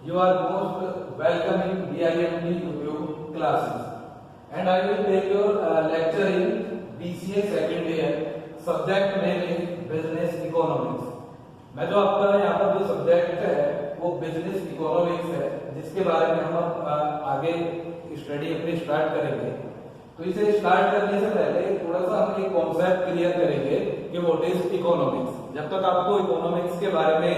You are most welcome in BIMT YouTube classes, and I will take your lecture in BCA second year. Subject name is Business Economics. मैं जो आपका यहाँ पर जो subject है वो बिजनेस इकोनॉमिक्स है, जिसके बारे में हम आगे स्टडी अपनी स्टार्ट करेंगे। तो इसे स्टार्ट करने से पहले थोड़ा सा हम एक कॉन्सेप्ट क्लियर करेंगे कि व्हाट इज इकोनॉमिक्स। जब तक आपको इकोनॉमिक्स के बारे में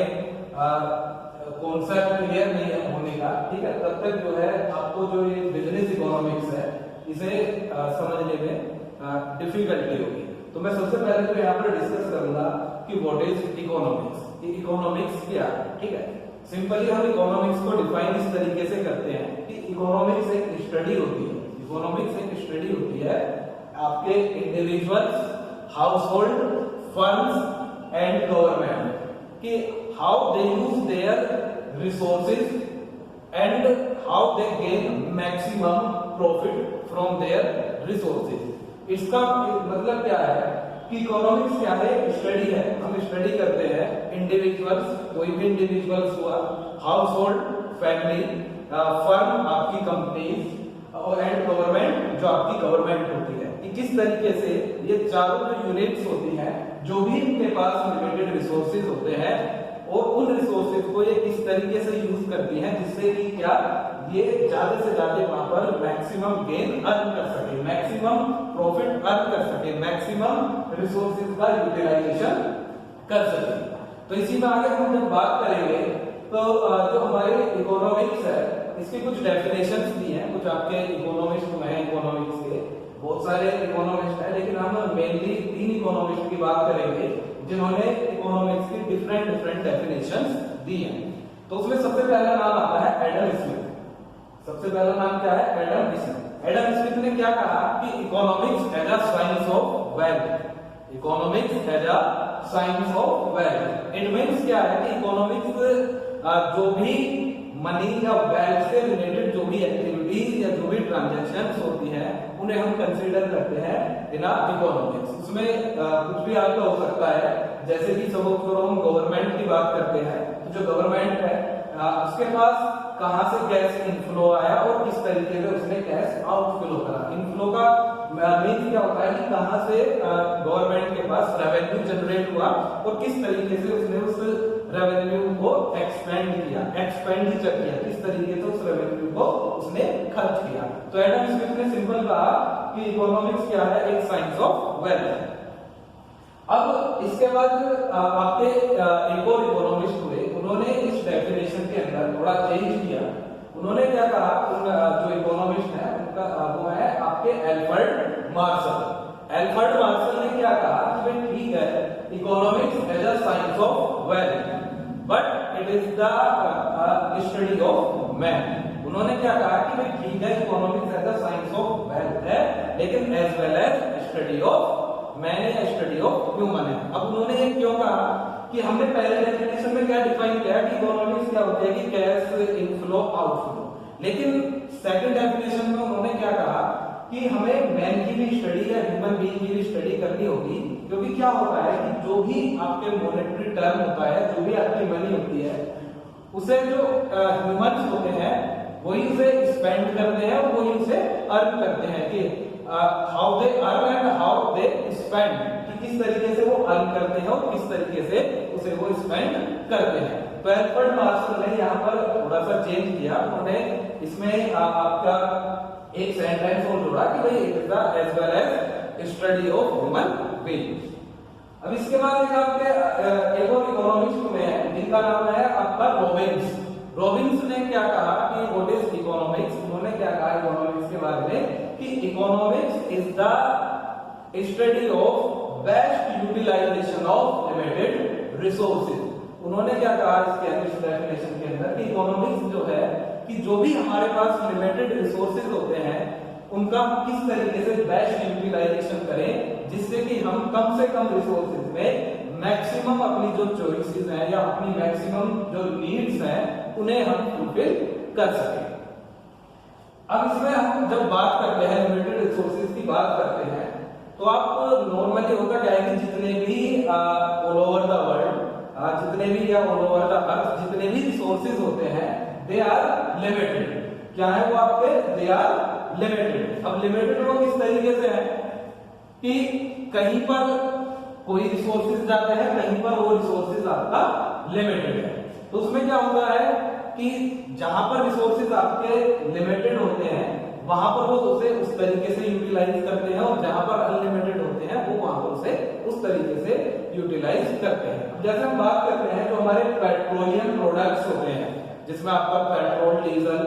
कॉन्सेप्ट क्लियर नहीं होने का, ठीक है, तब तक जो है आपको जो ये बिजनेस इकोनॉमिक्स है इसे समझने में डिफिकल्टी होगी। तो मैं सबसे पहले तो यहाँ पर डिस्कस करूंगा कि व्हाट इज इकोनॉमिक्स। इकोनॉमिक्स क्या है, ठीक है। सिंपली हम इकोनॉमिक्स को डिफाइन इस तरीके से करते हैं कि इकोनॉमिक्स एक स्टडी होती है। इकोनॉमिक्स एक स्टडी होती है आपके individuals, household, firms and government कि how they use their resources and how they gain maximum profit from their resources। इसका मतलब क्या है कि इकोनॉमिक्स क्या है, स्टडी है। हम स्टडी करते हैं इंडिविजुअल्स, कोई भी इंडिविजुअल्स हुआ, हाउस होल्ड, फैमिली, फर्म आपकी कंपनीज और एंड गवर्नमेंट जो आपकी गवर्नमेंट होती है कि किस तरीके से ये चारों जो यूनिट्स होती हैं, जो भी इनके पास लिमिटेड रिसोर्सेज होते हैं और उन रिसोर्सेज को ये किस तरीके से यूज करती हैं जिससे कि क्या ये ज्यादा से ज्यादा वहां पर मैक्सिमम गेन अर्न कर सके, मैक्सिमम प्रॉफिट अर्न कर सके, मैक्सिमम रिसोर्सेज का यूटिलाइजेशन कर सके। तो इसी में आगे हम जब बात करेंगे तो जो हमारे इकोनॉमिक्स है इसकी कुछ डेफिनेशंस दी हैं। कुछ आपके इकोनॉमिस्ट हैं, इकोनॉमिक्स के बहुत सारे इकोनॉमिस्ट हैं, लेकिन हम मेनली 3 इकोनॉमिस्ट की बात करेंगे जिन्होंने इकोनॉमिक्स की डिफरेंट डेफिनेशंस दी हैं। तो उसमें सबसे पहला नाम आता है एडम स्मिथ। सबसे पहला नाम क्या है? Adam Smith. एडम स्मिथ ने क्या कहा कि economics as a science of wealth. Economics as a science of wealth. It means क्या है कि इकोनॉमिक्स जो भी मनी या वेल्थ से रिलेटेड जो भी एक्टिविटीज या जो भी ट्रांजैक्शंस होती हैं उन्हें हम कंसीडर करते हैं इन इकोनॉमिक्स। उसमें कुछ भी आपका हो सकता है, जैसे कि सपोज करो हम गवर्नमेंट की बात करते हैं, तो जो गवर्नमेंट है उसके पास कहां से कैश इनफ्लो आया और किस तरीके से उसने कैश आउटफ्लो करा। इनफ्लो का मीन क्या होता है कि कहां से गवर्नमेंट के पास रेवेन्यू जनरेट हुआ और किस तरीके से उसने उस रेवेन्यू को एक्सपेंड किया, एक्सपेंडिचर किया, किस तरीके से उस रेवेन्यू को उसने खर्च किया। तो एडम स्मिथ ने सिंपल कहा कि इकोनॉमिक्स क्या है, एक साइंस ऑफ वेल्थ। अब इसके बाद आपके एक और इकोनॉमिस्ट हुए, उन्होंने इस डेफिनेशन के अंदर थोड़ा चेंज किया। उन्होंने क्या कहा, जो इकोनॉमिस्ट है उनका वो है आपके एल्बर्ट मार्शल। एल्बर्ट मार्शल ने क्या कहा कि भाई ठीक है, economics as a science of wealth but it is the study of man. उन्होंने क्या कहा कि भाई ठीक है, economics as a science of wealth है, लेकिन as well as study of man या स्टडी ऑफ ह्यूमन है। अब उन्होंने ये क्यों कहा कि हमने पहले डेफिनेशन में क्या डिफाइन किया कि इकोनॉमिक्स क्या होती है कि कैश इनफ्लो आउटफ्लो, लेकिन सेकंड डेफिनेशन में उन्होंने क्या कहा कि हमें मैन की भी स्टडी या ह्यूमन बीइंग की भी स्टडी करनी होगी, क्योंकि क्या होता है कि जो भी आपके मॉनेटरी टर्म होता है, जो भी आपकी मनी होती है, उसे जो ह्यूमंस होते हैं वही उसे स्पेंड करते हैं और वही उसे अर्न करते हैं कि how they earn and how they spend, कि किस तरीके से वो अर्न करते हैं और किस तरीके से उसे वो स्पेंड करते हैं। तो एल्बर्ट मार्शल ने यहाँ पर थोड़ा सा चेंज किया। उन्होंने इसमें आपका एक सेंटेंस और जोड़ा कि भाई it is the as well as study of human being. अब इसके बाद एक आपके एक और इकोनॉमिस्ट में है जिनका नाम है आपका रॉबिन्स। रॉबिन्स ने क्या कहा कि व्हाट इज इकोनॉमिक्स। उन्होंने क्या कहा इकोनॉमिक्स के बारे में कि economics is the study of best utilisation of limited resources. उन्होंने क्या कहा इसके अंदर डेफिनेशन के अंदर कि इकोनॉमिक्स जो है कि जो भी हमारे पास लिमिटेड रिसोर्सेज होते हैं उनका हम किस तरीके से बेस्ट यूटिलाइजेशन करें जिससे कि हम कम से कम रिसोर्सेज में मैक्सिमम अपनी जो चॉइसेस हैं या अपनी मैक्सिमम जो नीड्स हैं उन्हें हम फुलफिल कर सकें। अब इसमें हम जब बात करते हैं लिमिटेड रिसोर्सेज की बात करते हैं तो आप नॉर्मली होता क्या है कि जितने भी ऑल ओवर द वर्ल्ड जितने भी या ऑल ओवर द अर्थ जितने भी रिसोर्सेज होते हैं दे आर लिमिटेड। क्या है वो आपके? They are limited. अब लिमिटेड वो किस तरीके से है कि कहीं पर कोई रिसोर्सेज जाते हैं, कहीं पर वो रिसोर्सेज आपका लिमिटेड है। तो उसमें क्या होता है कि जहां पर रिसोर्सेज आपके लिमिटेड होते हैं वहां पर वो उसे उस तरीके से यूटिलाइज करते हैं, और जहां पर अनलिमिटेड होते हैं वो वहां पर उसे उस तरीके से यूटिलाइज करते हैं। अब जैसे हम बात करते हैं जो हमारे पेट्रोलियम प्रोडक्ट्स होते हैं, जिसमें आपका पेट्रोल, डीजल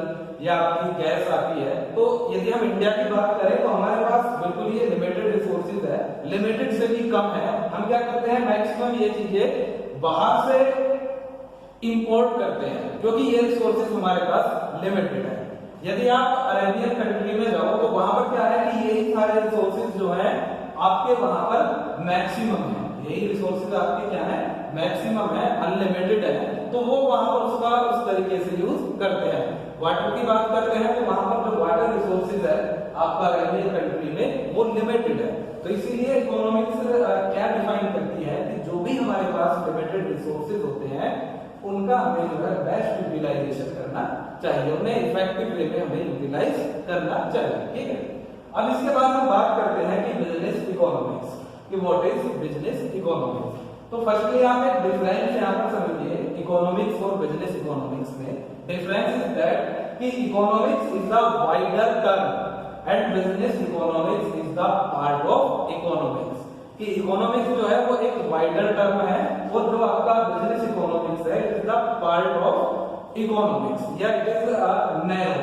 या आपकी गैस आती है, तो यदि हम इंडिया की बात करें तो हमारे पास बिल्कुल ये लिमिटेड रिसोर्सेज है, लिमिटेड से भी कम है। हम क्या करते हैं, मैक्सिमम ये चीजें बाहर से इंपोर्ट करते हैं, क्योंकि ये रिसोर्सेज हमारे पास लिमिटेड है। यदि आप अरेबियन कंट्री में जाओ तो वहां पर क्या है कि यही सारे रिसोर्सेज जो हैं आपके वहां पर मैक्सिमम है, यही रिसोर्सेज आपके क्या है, मैक्सिमम है, अनलिमिटेड है, तो वो वहां पर उसका उस तरीके से यूज करते हैं। वाटर की बात करते हैं तो वहां पर जो वाटर रिसोर्सेज है आपका अरेबियन कंट्री में वो लिमिटेड है। तो इसीलिए इकोनॉमिक्स क्या डिफाइन करती है कि जो भी हमारे पास लिमिटेड रिसोर्सेज होते हैं उनका हमें जो है बेस्ट यूटिलाइजेशन करना चाहिए, उन्हें इफेक्टिव वे में हमें यूटिलाइज करना चाहिए। ठीक है, अब इसके बाद हम बात करते हैं कि बिजनेस इकोनॉमिक्स, कि व्हाट इज बिजनेस इकोनॉमिक्स। तो फर्स्टली आप एक डिफरेंस यहां पर समझिए इकोनॉमिक्स और बिजनेस इकोनॉमिक्स में। डिफरेंस इज दैट कि economics is the wider term and business economics is the part of economics. कि इकोनॉमिक्स जो है वो एक वाइडर टर्म है, और जो आपका बिजनेस इकोनॉमिक्स है is the part of economics, या इट इज नैरो,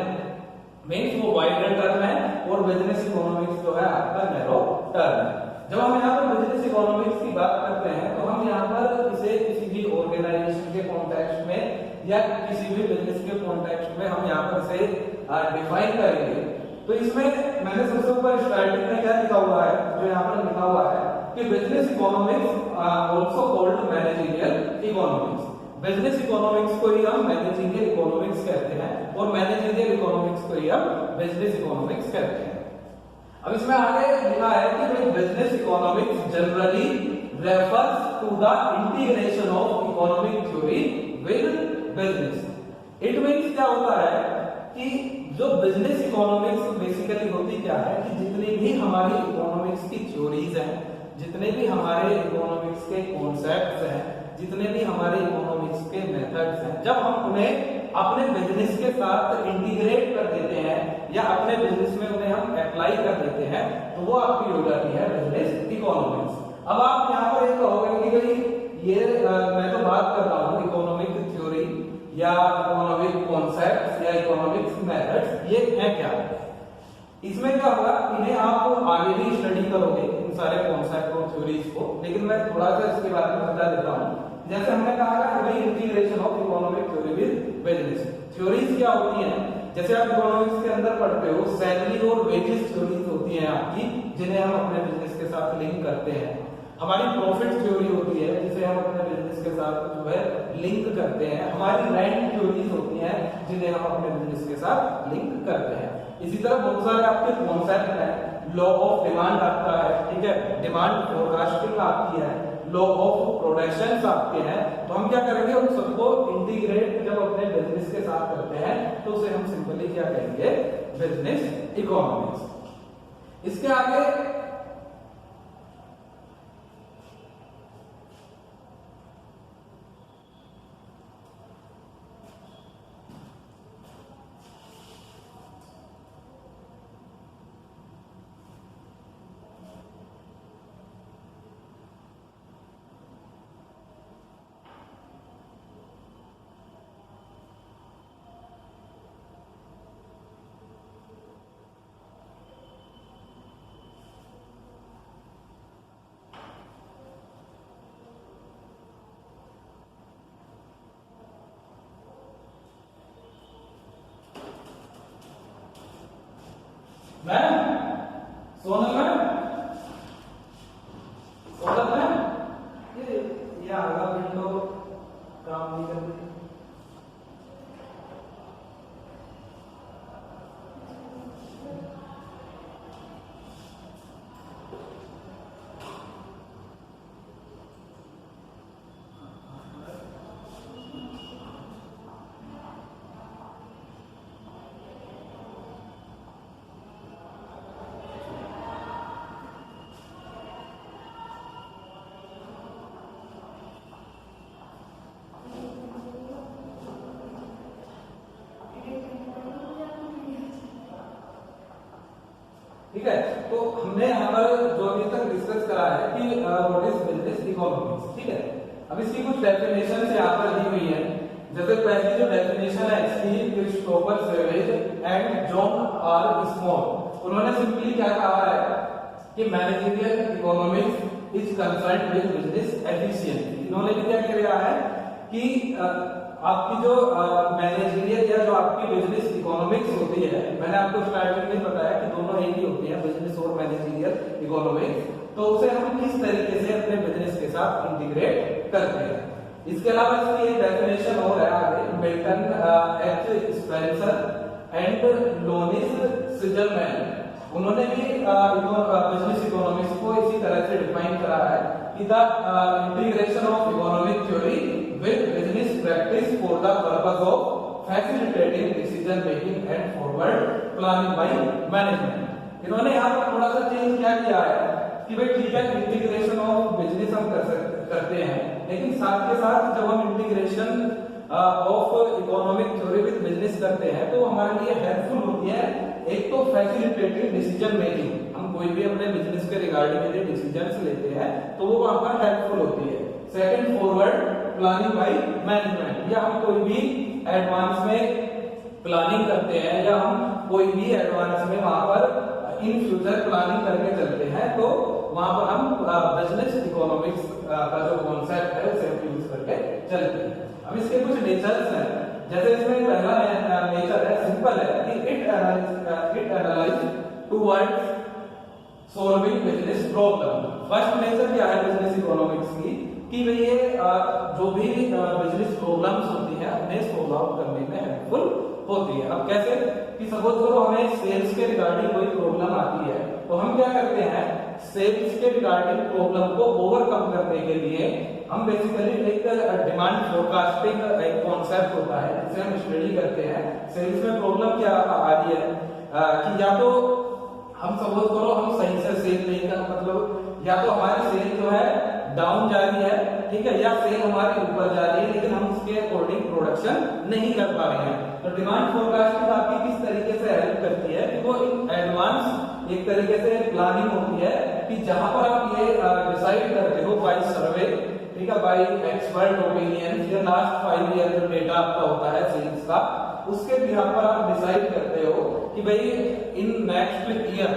मींस वो वाइडर टर्म है और बिजनेस इकोनॉमिक्स जो है आपका नैरो टर्म है। जब हम यहाँ पर बिजनेस इकोनॉमिक्स की बात करते हैं तो हम यहाँ पर इसे किसी भी ऑर्गेनाइजेशन के कॉन्टेक्स्ट में या किसी भी बिजनेस के कॉन्टेक्स्ट में हम यहाँ पर इसे डिफाइन करेंगे। तो इसमें मैंने सबसे ऊपर स्टार्टिंग में क्या लिखा हुआ है, जो यहाँ पर लिखा हुआ है कि business economics also called managerial economics. Business economics को ही हम मैनेजरियल इकोनॉमिक्स कहते हैं और मैनेजरियल इकोनॉमिक्स को ही हम बिजनेस इकोनॉमिक्स कहते हैं। अब इसमें आगे लिखा है कि business economics generally refers to the integration of economic theory with business. It means क्या होता है कि जो बिजनेस इकोनॉमिक्स बेसिकली होती क्या है कि जितनी भी हमारी इकोनॉमिक्स की थ्योरीज हैं, जितने भी हमारे इकोनॉमिक्स के कॉन्सेप्ट्स हैं, जितने भी हमारे इकोनॉमिक्स के मेथड्स हैं, जब हम उन्हें अपने बिजनेस के साथ इंटीग्रेट कर देते हैं या अपने बिजनेस में उन्हें हम अप्लाई कर देते हैं तो वो आपकी हो जाती है बिजनेस इकोनॉमिक्स। अब आप यहाँ पर ये कहोगे कि भाई ये मैं तो बात कर रहा हूँ इकोनॉमिक थ्योरी या इकोनॉमिक कॉन्सेप्ट्स या इकोनॉमिक्स मेथड्स, ये है क्या? इसमें क्या होगा, इन्हें आप आगे भी स्टडी करोगे इन सारे कॉन्सेप्ट और थ्योरीज को, लेकिन मैं थोड़ा सा इसके बारे में बता देता हूँ। जैसे हमने कहा कि भाई integration of economic theory with business. Theories क्या होती हैं, जैसे आप इकोनॉमिक्स के अंदर पढ़ते हो सैलरी और वेजेस थ्योरीज होती हैं आपकी, जिन्हें हम अपने बिजनेस के साथ लिंक करते हैं। हमारी प्रॉफिट थ्योरी होती है जिसे हम अपने बिजनेस के साथ जो है लिंक करते हैं। हमारी रेंट थ्योरीज होती हैं जिन्हें हम अपने बिजनेस के साथ लिंक करते हैं। इसी तरह बहुत सारे आपके कॉन्सेप्ट हैं, लॉ ऑफ डिमांड आपका है, ठीक है, डिमांड फोरकास्टिंग आपकी है, लॉ ऑफ प्रोडक्शन आपके हैं। तो हम क्या करेंगे, उन सबको इंटीग्रेट जब अपने बिजनेस के साथ करते हैं तो उसे हम सिंपली क्या कहेंगे, बिजनेस इकोनॉमिक्स। इसके आगे ma'am, Sonal ma'am, Sonal ma'am, ये आगा विंडो काम नहीं कर रही। ठीक है। तो हमने यहाँ पर जो अभी तक डिस्कस करा है कि व्हाट इज बिजनेस इकोनॉमिक्स, ठीक है। अब इसकी कुछ डेफिनेशन यहाँ पर दी हुई है। जैसे पहली जो डेफिनेशन है इसकी, Christopher Savage and John R Small, उन्होंने सिंपली क्या कहा है कि managerial economics is concerned with business efficiency. इन्होंने भी क्या किया है कि आपकी जो मैनेजरियल या जो आपकी बिजनेस इकोनॉमिक्स होती है, मैंने आपको स्टार्टिंग में बताया कि दोनों एक ही होती है, बिजनेस और मैनेजरियल इकोनॉमिक्स, तो उसे हम किस तरीके से अपने बिजनेस के साथ इंटीग्रेट करते हैं। इसके अलावा इसकी एक डेफिनेशन और है आगे, मिल्टन एच स्पेंसर एंड लोनिस सिजलमैन, उन्होंने भी बिजनेस इकोनॉमिक्स को इसी तरह से डिफाइन करा है कि the integration of economic theory with business practice for the purpose of facilitating decision making and forward planning by management. इन्होंने यहाँ पर थोड़ा सा चेंज क्या किया है कि भाई ठीक है, इंटीग्रेशन ऑफ बिजनेस हम करते हैं, लेकिन साथ के साथ जब हम integration of economic theory with business करते हैं तो हमारे लिए हेल्पफुल होती है। एक तो फैसिलिटेटिव डिसीजन मेकिंग, हम कोई भी अपने बिजनेस के रिगार्डिंग यदि डिसीजंस लेते हैं तो वो वहां पर हेल्पफुल होती है। Second, forward planning by management, या हम कोई भी एडवांस में प्लानिंग करते हैं या हम कोई भी एडवांस में वहां पर इन फ्यूचर प्लानिंग करके चलते हैं तो वहां पर हम बिजनेस इकोनॉमिक्स का जो कॉन्सेप्ट है उसे यूज करके चलते हैं। अब इसके कुछ नेचर्स हैं, जैसे इसमें पहला नेचर है, सिंपल है कि it analyse towards solving business problem. First nature क्या है बिजनेस इकोनॉमिक्स की कि भाई ये जो भी बिजनेस प्रॉब्लम्स होती है उन्हें सॉल्व आउट करने में हेल्पफुल होती है। अब कैसे कि सपोज करो हमें सेल्स के रिगार्डिंग कोई प्रॉब्लम आती है तो हम क्या करते हैं, सेल्स के रिगार्डिंग प्रॉब्लम को ओवरकम करने के लिए हम बेसिकली एक डिमांड फोरकास्टिंग एक कॉन्सेप्ट होता है जिसे हम स्टडी करते हैं। सेल्स में प्रॉब्लम क्या आ रही है कि या तो हम सपोज करो हम सही से सेल नहीं कर, मतलब या तो हमारी सेल जो है डाउन जा रही है, ठीक है, या सेल हमारी ऊपर जा रही है लेकिन हम उसके अकॉर्डिंग प्रोडक्शन नहीं कर पा रहे हैं। तो डिमांड फोरकास्टिंग आपकी किस तरीके से हेल्प करती है कि वो एडवांस एक तरीके से प्लानिंग होती है कि जहां पर आप ये डिसाइड करते हो बाय सर्वे, ठीक है, बाय एक्सपर्ट ओपिनियन, या लास्ट 5 ईयर जो डेटा आपका होता है सेल्स का, उसके बिहार पर आप डिसाइड करते हो कि भाई इन नेक्स्ट ईयर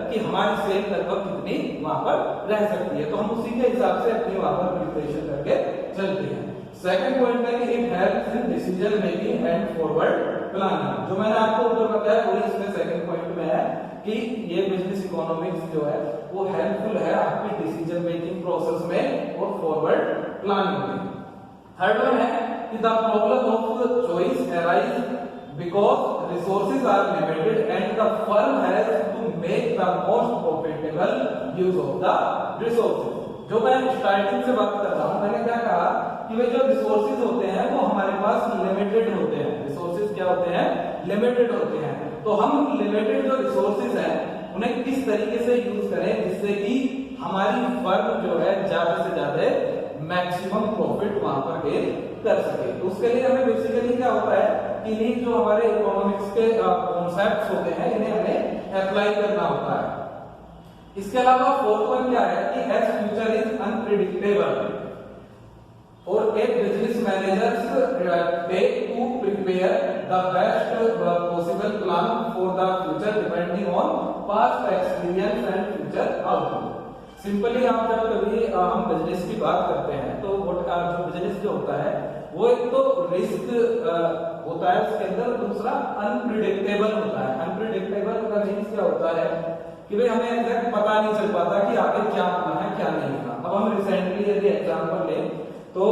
कि हमारी सेल लगभग कितनी वहां पर रह सकती है, तो हम उसी के हिसाब से अपनी वहां पर प्रिपरेशन करके चलते हैं। सेकंड पॉइंट है कि it helps in decision making and forward planning. जो मैंने आपको ऊपर बताया वही इसमें सेकंड पॉइंट में है कि ये बिजनेस इकोनॉमिक्स जो है वो हेल्पफुल है आपकी डिसीजन मेकिंग प्रोसेस में और फॉरवर्ड प्लानिंग में। थर्ड वन है कि the problem of choice arise because resources are limited and the firm has to make the most profitable use of the resources। जो मैं स्टार्टिंग से बात कर रहा हूँ, मैंने क्या कहा कि वे जो रिसोर्सेज होते हैं वो हमारे पास लिमिटेड होते हैं। रिसोर्सेज क्या होते हैं, लिमिटेड होते हैं। तो हम लिमिटेड जो रिसोर्सेज हैं उन्हें किस तरीके से यूज करें जिससे कि हमारी फर्म जो है ज्यादा से ज्यादा मैक्सिमम प्रॉफिट वहां पर गेन कर सके। तो उसके लिए हमें बेसिकली क्या होता है कि ये जो हमारे इकोनॉमिक्स के कॉन्सेप्ट्स होते हैं इन्हें हमें अप्लाई करना होता है। इसके अलावा फोर्थ वन क्या है कि एज फ्यूचर इज अनप्रेडिक्टेबल और एक business managers take to prepare the best possible plan for the future depending on past experience and future outlook. Simply आप जब कभी हम बिजनेस की बात करते हैं तो जो बिजनेस जो होता है वो एक तो रिस्क होता है उसके अंदर, दूसरा अनप्रिडिक्टेबल होता है। अनप्रिडिक्टेबल का मीन्स क्या होता है कि भाई हमें एग्जैक्ट पता नहीं चल पाता कि आगे क्या होना है क्या नहीं होना। अब हम रिसेंटली यदि एग्जांपल लें तो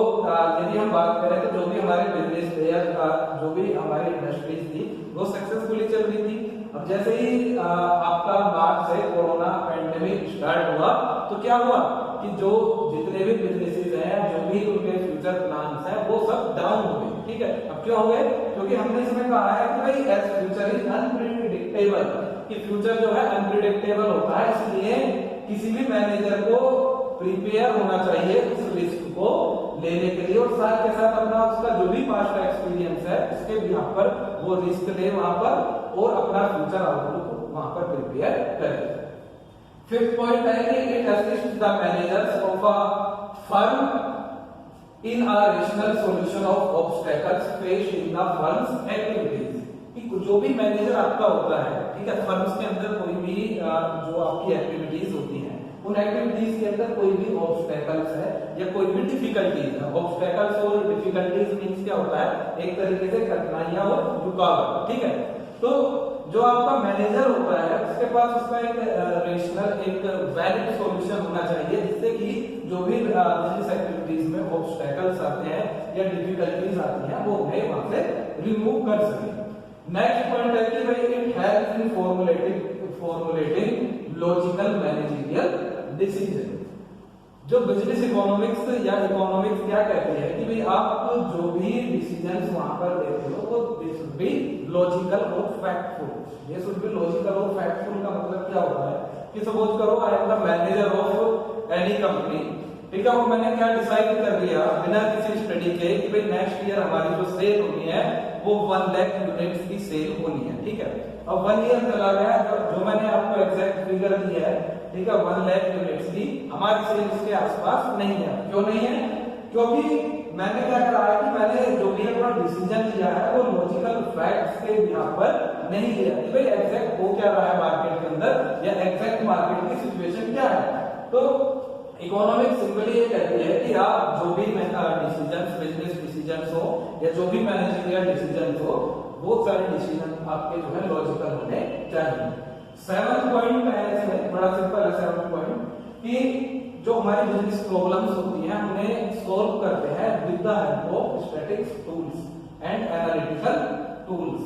यदि हम बात करें तो जो भी हमारे बिजनेस थे या जो भी हमारी इंडस्ट्रीज थी वो सक्सेसफुली चल रही थी। अब जैसे ही आपका मार्च से कोरोना पेंडेमिक स्टार्ट हुआ तो क्या हुआ कि जो जितने भी बिजनेसेस हैं, जो भी उनके फ्यूचर प्लान्स हैं वो सब डाउन हो गए। ठीक है, अब क्यों हो गए, क्योंकि हमने इसमें कहा है कि भाई एज फ्यूचर इज अनप्रेडिक्टेबल, कि फ्यूचर जो है अनप्रेडिक्टेबल होता है, इसलिए किसी भी मैनेजर को प्रिपेयर होना चाहिए उस रिस्क को लेने के लिए और साथ के साथ अपना उसका जो भी पास्ट एक्सपीरियंस है उसके भी यहाँ पर वो रिस्क ले वहां पर और अपना फ्यूचर आउटलुक वहां पर प्रिपेयर करें। फिफ्थ पॉइंट है कि it assist the managers of a firm in a rational solution of obstacles faced in the firms activities. जो भी मैनेजर आपका होता है, ठीक है, फर्म्स के अंदर कोई भी जो आपकी एक्टिविटीज होती हैं, उन एक्टिविटीज के अंदर कोई भी ऑब्स्टेकल्स है या कोई भी डिफिकल्टीज है। ऑब्स्टेकल्स और डिफिकल्टीज मींस क्या होता है, एक तरीके से कठिनाइयां और रुकावट, ठीक है। तो जो आपका मैनेजर होता है उसके पास उसका एक रेशनल एक वैलिड सॉल्यूशन होना चाहिए, जिससे कि जो भी बिजनेस एक्टिविटीज में ऑब्स्टेकल्स आते हैं या डिफिकल्टीज आती हैं वो उन्हें वहां से रिमूव कर सके। नेक्स्ट पॉइंट है कि भाई it helps in formulating logical managerial decision. जो बिजनेस इकोनॉमिक्स या इकोनॉमिक्स क्या कहती है कि भाई आप जो भी डिसीजंस वहां पर लेते हो वो दे शुड बी लॉजिकल और फैक्टफुल। ये शुड बी लॉजिकल और फैक्टफुल का मतलब क्या होता है कि सपोज करो I am the manager of any company, ठीक है, और मैंने क्या डिसाइड कर लिया बिना किसी स्टडी के कि भाई नेक्स्ट ईयर हमारी जो सेल होनी है वो 1 लाख यूनिट्स की सेल होनी है, ठीक है। अब 1 ईयर चला गया, जो मैंने आपको एग्जैक्ट फिगर दिया है, ठीक है, 1 लाख यूनिट्स की हमारी सेल इसके आसपास नहीं है। क्यों नहीं है? क्योंकि मैंने क्या करा है कि मैंने जो भी अपना डिसीजन लिया है वो लॉजिकल फैक्ट्स के यहाँ पर नहीं लिया कि भाई एग्जैक्ट हो क्या रहा है मार्केट के अंदर या एग्जैक्ट मार्केट की सिचुएशन क्या है। तो इकोनॉमिक्स सिंपली ये कहती है कि आप जो भी डिसीजंस, बिजनेस डिसीजंस हो या जो भी मैनेजरियल डिसीजंस हो, वो सारे डिसीजन आपके जो है लॉजिकल होने चाहिए। 7th पॉइंट है इसमें बड़ा सिंपल है। 7th पॉइंट कि जो हमारी बिजनेस प्रॉब्लम्स होती हैं उन्हें सॉल्व करते हैं with the help of statistics tools and analytical tools.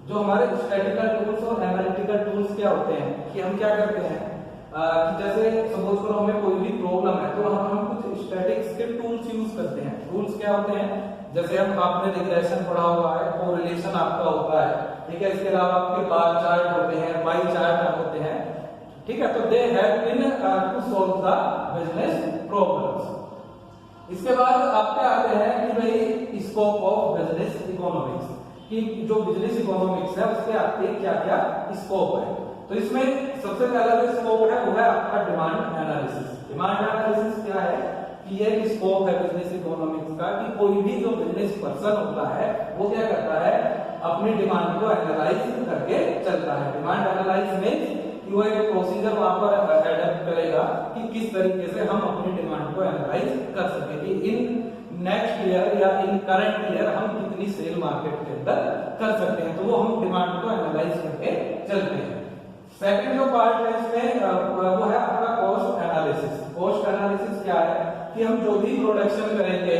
जो हमारे स्टैटिस्टिकल टूल्स और एनालिटिकल टूल्स क्या होते हैं कि हम क्या करते हैं कि जैसे सपोज करो हमें कोई भी प्रॉब्लम है तो हम कुछ स्टैटिक्स के टूल्स यूज करते हैं। टूल्स क्या होते हैं, जैसे हम आपने रिग्रेशन पढ़ा हुआ है, कोरिलेशन आपका होता है, ठीक है, इसके अलावा आपके बार चार्ट होते हैं, पाई चार्ट होते हैं, ठीक है। तो they have been to solve the business problems. इसके बाद आपके आते हैं कि भाई स्कोप ऑफ बिजनेस इकोनॉमिक्स, कि जो बिजनेस इकोनॉमिक्स है उसके आपके क्या क्या स्कोप है। तो इसमें सबसे पहला जो स्कोप है वो है आपका डिमांड एनालिसिस। डिमांड एनालिसिस क्या है कि ये स्कोप है बिजनेस इकोनॉमिक्स का कि कोई भी जो बिजनेस पर्सन होता है वो क्या करता है, अपनी डिमांड को एनालाइज करके चलता है। डिमांड एनालाइज में कि वो एक प्रोसीजर वहां पर एडप्ट करेगा कि किस तरीके से हम अपनी डिमांड को एनालाइज कर सके कि इन नेक्स्ट ईयर या इन करंट ईयर हम कितनी सेल मार्केट के अंदर कर सकते हैं। तो वो हम डिमांड को एनालाइज करके चलते हैं। सेकंड जो पार्ट है इसमें वो है आपका कॉस्ट एनालिसिस। कॉस्ट एनालिसिस क्या है कि हम जो भी प्रोडक्शन करेंगे,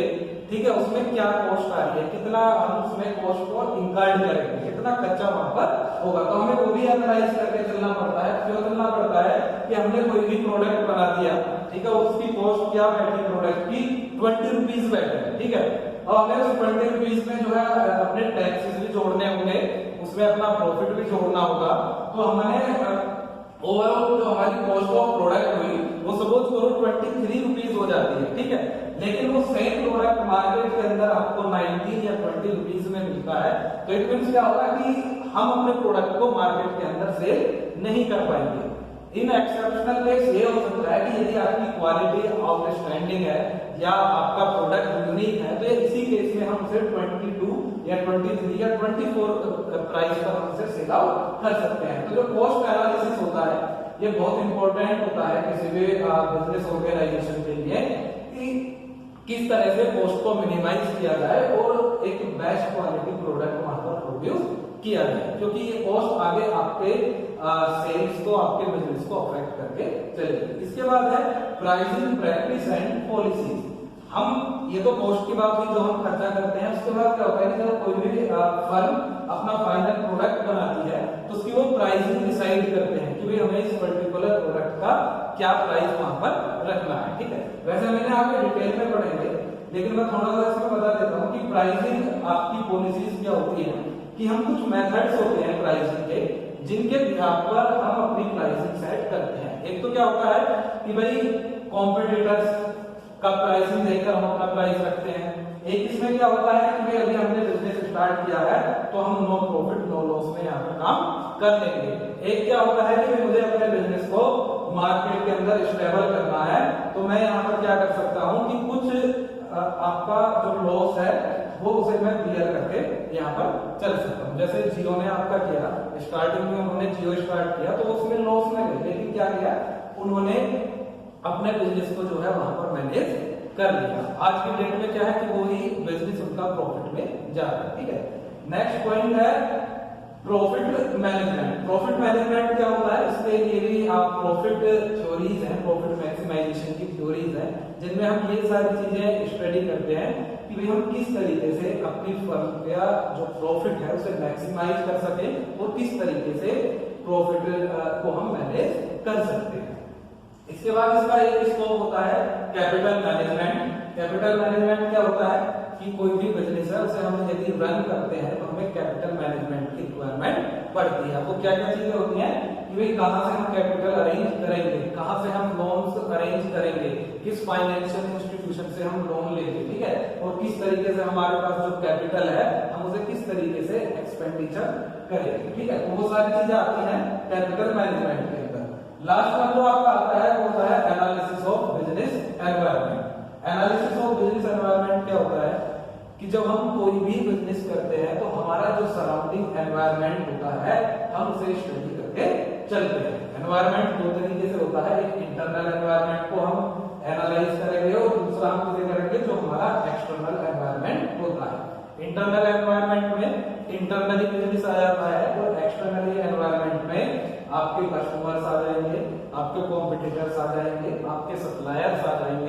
ठीक है, उसमें क्या कॉस्ट आ रही है, कितना हम उसमें कॉस्ट को इंकर्ड करेंगे, कितना खर्चा वहां पर होगा। तो हमें वो भी एनालाइज करके चलना पड़ता है। क्यों चलना पड़ता है कि हमने कोई भी प्रोडक्ट बना दिया, ठीक है, उसकी कॉस्ट क्या बैठी प्रोडक्ट की 20 रुपीज बैठे, ठीक है, और हमें उस 20 रुपीज में जो है अपने टैक्सेस भी जोड़ने होंगे, उसमें अपना प्रॉफिट भी जोड़ना होगा। तो हमने ओवरऑल जो हमारी कॉस्ट ऑफ प्रोडक्ट हुई वो सपोज करो 23 रुपीज हो जाती है, ठीक है, लेकिन वो सेम प्रोडक्ट मार्केट के अंदर आपको 19 या 20 रुपीज में मिलता है। तो इट मींस क्या होगा कि हम अपने प्रोडक्ट को मार्केट के अंदर सेल नहीं कर पाएंगे। इन एक्सेप्शनल केस ये हो सकता है कि यदि आपकी क्वालिटी आउटस्टैंडिंग है या आपका प्रोडक्ट यूनिक है, तो इसी केस में हम सिर्फ 22 या 23 या 24 प्राइस पर हम इसे सेल आउट कर सकते हैं। तो जो कॉस्ट एनालिसिस होता है ये बहुत इंपॉर्टेंट होता है किसी भी बिजनेस ऑर्गेनाइजेशन के लिए कि किस तरह से कॉस्ट को मिनिमाइज किया जाए और एक बेस्ट क्वालिटी प्रोडक्ट वहां पर प्रोड्यूस किया जाए, क्योंकि ये कॉस्ट आगे आपके सेल्स को, आपके बिजनेस को अफेक्ट करके चलेगी। इसके बाद है प्राइसिंग प्रैक्टिस एंड पॉलिसीज। हम ये तो कॉस्ट की बात हुई जो हम खर्चा करते हैं। उसके बाद क्या होता है कि जब कोई भी फर्म अपना फाइनल प्रोडक्ट बनाती है तो उसकी वो प्राइसिंग डिसाइड करते हैं कि भाई हमें इस पर्टिकुलर प्रोडक्ट का क्या प्राइस वहां पर रखना है, ठीक है। वैसे मैंने आपको डिटेल में पढ़ेंगे, लेकिन मैं थोड़ा सा इसमें बता देता हूँ कि प्राइसिंग आपकी पॉलिसीज क्या होती है कि हम कुछ मेथड्स होते हैं प्राइसिंग के जिनके बिहाफ पर हम अपनी प्राइसिंग सेट करते हैं। एक तो क्या होता है कि भाई कॉम्पिटिटर्स का प्राइसिंग देखकर हम अपना प्राइस रखते हैं। एक इसमें क्या होता है कि भाई अभी हमने बिजनेस स्टार्ट किया है तो हम नो प्रॉफिट नो लॉस में यहाँ पर काम कर लेंगे। एक क्या होता है कि मुझे अपने बिजनेस को मार्केट के अंदर स्टेबल करना है, तो मैं यहाँ पर क्या कर सकता हूँ कि कुछ आपका जो लॉस है वो उसे मैं क्लियर करके यहाँ पर चल सकता हूँ। जैसे जियो ने आपका किया, स्टार्टिंग में उन्होंने जियो स्टार्ट किया तो उसमें लॉस में गए, लेकिन क्या किया उन्होंने अपने बिजनेस को जो है वहां पर मैनेज कर लिया। आज की डेट में क्या है कि वो ही बिजनेस उनका प्रॉफिट में जा रहा है। ठीक है, नेक्स्ट पॉइंट है प्रॉफिट मैनेजमेंट। प्रॉफिट मैनेजमेंट क्या होता है, इसके लिए भी आप प्रॉफिट थ्योरीज हैं, प्रॉफिट मैक्सिमाइजेशन की थ्योरीज हैं, जिनमें हम ये सारी चीजें स्टडी करते हैं कि भाई हम किस तरीके से अपनी फर्म का जो प्रॉफिट है उसे मैक्सिमाइज कर सके और किस तरीके से प्रॉफिट को हम मैनेज कर सकते हैं। इसके बाद इसका एक स्कोप होता है कैपिटल मैनेजमेंट। कैपिटल मैनेजमेंट क्या होता है कि कोई भी बिजनेस है उसे हम यदि रन करते हैं तो हमें कैपिटल मैनेजमेंट की रिक्वायरमेंट पड़ती है। तो क्या क्या चीजें होती हैं कि भाई कहाँ से हम कैपिटल अरेंज करेंगे, कहाँ से हम लोन्स अरेंज करेंगे, किस फाइनेंशियल इंस्टीट्यूशन से हम लोन लेंगे, ठीक है, और किस तरीके से हमारे पास जो कैपिटल है हम उसे किस तरीके से एक्सपेंडिचर करेंगे। ठीक है, तो वो सारी चीजें आती हैं कैपिटल मैनेजमेंट के अंदर। लास्ट में जो आपका आता है वो होता है analysis of business environment. Analysis of business environment क्या होता है कि जब हम कोई भी बिजनेस करते हैं तो हमारा जो सराउंडिंग एनवायरनमेंट होता है हम उसे स्टडी करके चलते हैं। एनवायरनमेंट दो तरीके से होता है, एक इंटरनल एनवायरनमेंट को हम एनालाइज करेंगे और दूसरा हम किसे करेंगे जो हमारा एक्सटर्नल एनवायरनमेंट होता है। इंटरनल एनवायरनमेंट में इंटरनली बिजनेस आ जाता है और एक्सटर्नली एनवायरनमेंट में आपके कस्टमर्स आ जाएंगे, आपके कॉम्पिटिटर्स आ जाएंगे, आपके सप्लायर्स आ जाएंगे,